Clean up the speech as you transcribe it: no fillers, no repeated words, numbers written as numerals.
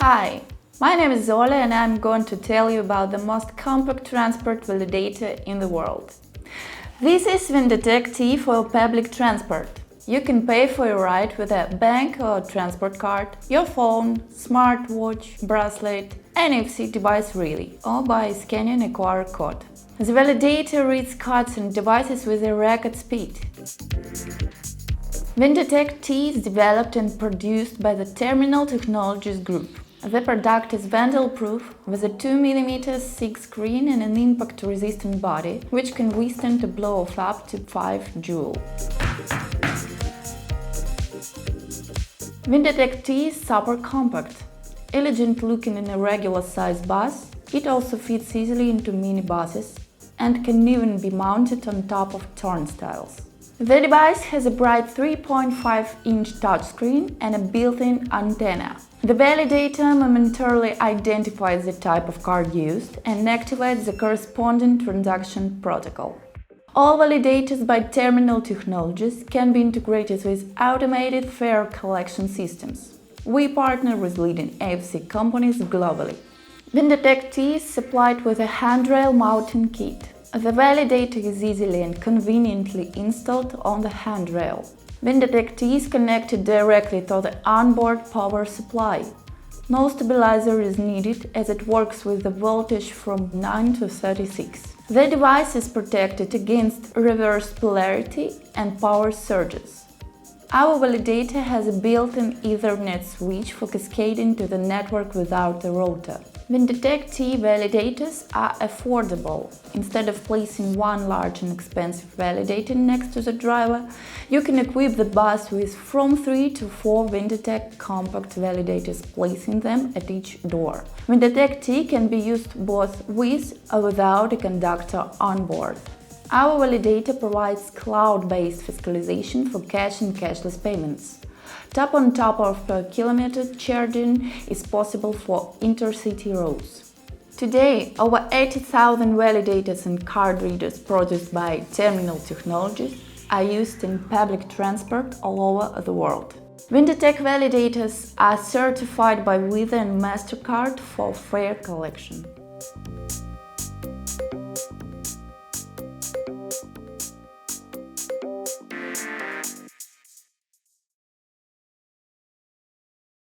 Hi, my name is Zola and I'm going to tell you about the most compact transport validator in the world. This is VENDOTEK T for public transport. You can pay for your ride with a bank or transport card, your phone, smartwatch, bracelet, NFC device really, or by scanning a QR code. The validator reads cards and devices with a record speed. VENDOTEK T is developed and produced by the terminaltechnologiesgroup. The product is vandal-proof with a 2 mm thick screen and an impact-resistant body, which can withstand a blow of up to 5 joules. VENDOTEK T is super compact. Elegant-looking in a regular-sized bus, it also fits easily into minibuses and can even be mounted on top of turnstiles. The device has a bright 3.5-inch touchscreen and a built-in antenna. The validator momentarily identifies the type of card used and activates the corresponding transaction protocol. All validators by Terminal Technologies can be integrated with automated fare collection systems. We partner with leading AFC companies globally. VENDOTEK T is supplied with a handrail mounting kit. The validator is easily and conveniently installed on the handrail. VENDOTEK T is connected directly to the onboard power supply. No stabilizer is needed as it works with the voltage from 9 to 36. The device is protected against reverse polarity and power surges. Our validator has a built-in Ethernet switch for cascading to the network without a router. VENDOTEK T validators are affordable. Instead of placing one large and expensive validator next to the driver, you can equip the bus with from 3 to 4 VENDOTEK compact validators, placing them at each door. VENDOTEK T can be used both with or without a conductor on board. Our validator provides cloud-based fiscalization for cash and cashless payments. Tap on top of per kilometer charging is possible for intercity routes. Today, over 80,000 validators and card readers produced by Terminal Technologies are used in public transport all over the world. VENDOTEK validators are certified by Visa and Mastercard for fare collection.